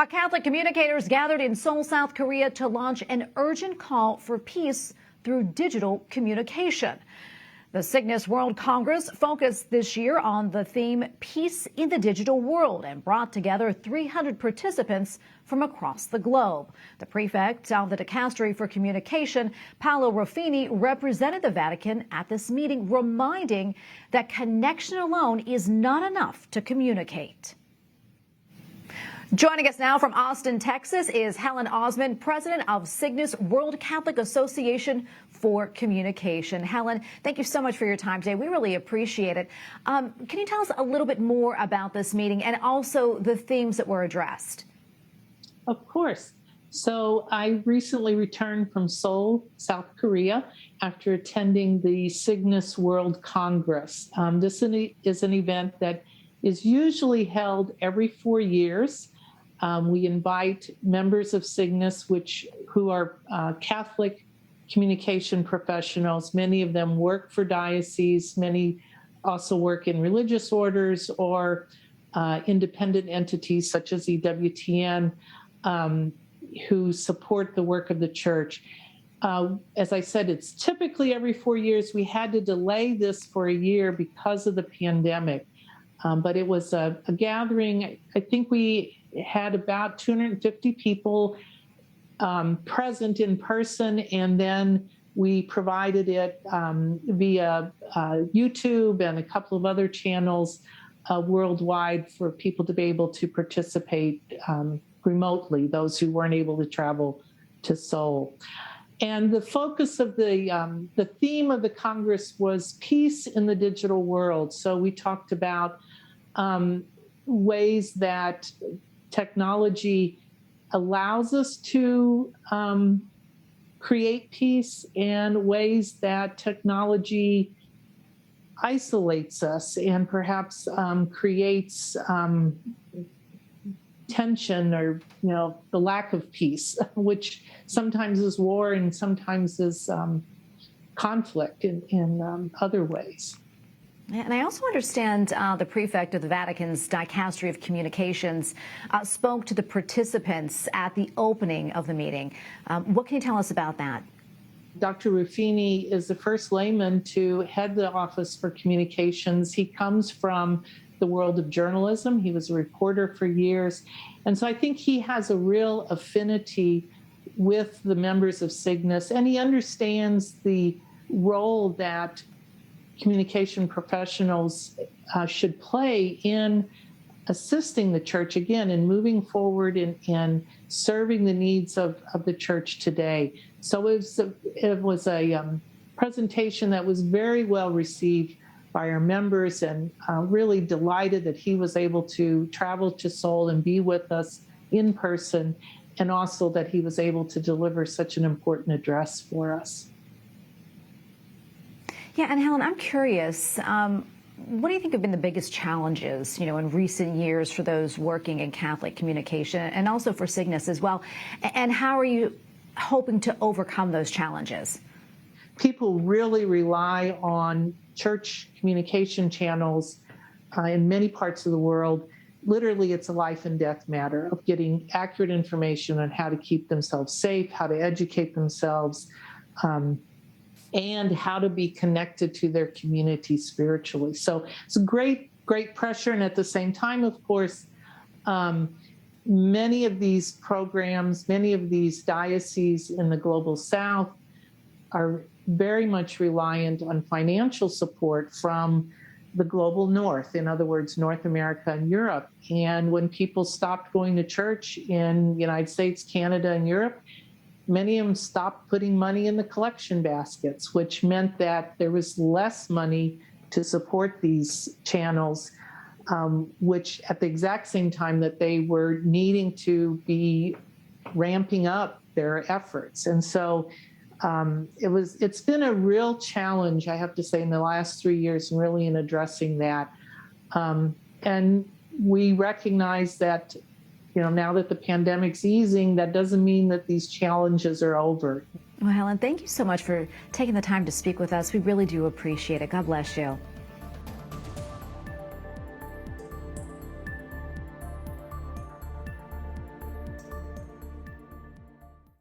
Catholic communicators gathered in Seoul, South Korea to launch an urgent call for peace through digital communication. The Cygnus World Congress focused this year on the theme Peace in the Digital World and brought together 300 participants from across the globe. The prefect of the Dicastery for Communication, Paolo Ruffini, represented the Vatican at this meeting, reminding that connection alone is not enough to communicate. Joining us now from Austin, Texas, is Helen Osmond, president of Cygnus World Catholic Association for Communication. Helen, thank you so much for your time today. We really appreciate it. Can you tell us a little bit more about this meeting and also the themes that were addressed? Of course. So I recently returned from Seoul, South Korea, after attending the Cygnus World Congress. This is an event that is usually held every 4 years. We invite members of Cygnus, who are Catholic communication professionals. Many of them work for dioceses. Many also work in religious orders or independent entities such as EWTN, who support the work of the church. As I said, it's typically every 4 years. We had to delay this for a year because of the pandemic. But it was a gathering. I think we had about 250 people present in person, and then we provided it via YouTube and a couple of other channels worldwide for people to be able to participate remotely, those who weren't able to travel to Seoul. And the focus of the theme of the Congress was peace in the digital world. So we talked about ways that technology allows us to create peace and ways that technology isolates us and perhaps creates tension or, the lack of peace, which sometimes is war and sometimes is conflict in other ways. And I also understand the prefect of the Vatican's Dicastery of Communications spoke to the participants at the opening of the meeting. What can you tell us about that? Dr. Ruffini is the first layman to head the Office for Communications. He comes from the world of journalism. He was a reporter for years. And so I think he has a real affinity with the members of Cygnus, and he understands the role that communication professionals should play in assisting the church, again, in moving forward in serving the needs of the church today. So it was a presentation that was very well received by our members, and really delighted that he was able to travel to Seoul and be with us in person, and also that he was able to deliver such an important address for us. Yeah, and Helen, I'm curious, what do you think have been the biggest challenges, in recent years for those working in Catholic communication and also for Cygnus as well? And how are you hoping to overcome those challenges? People really rely on church communication channels in many parts of the world. Literally, it's a life and death matter of getting accurate information on how to keep themselves safe, how to educate themselves, and how to be connected to their community spiritually. So it's a great pressure. And at the same time, of course, many of these programs, many of these dioceses in the global South are very much reliant on financial support from the global North, in other words, North America and Europe. And when people stopped going to church in the United States, Canada, and Europe, many of them stopped putting money in the collection baskets, which meant that there was less money to support these channels, which at the exact same time that they were needing to be ramping up their efforts. And so it's been a real challenge, I have to say, in the last 3 years, and really in addressing that. And we recognize that now that the pandemic's easing, that doesn't mean that these challenges are over. Well, Helen, thank you so much for taking the time to speak with us. We really do appreciate it. God bless you.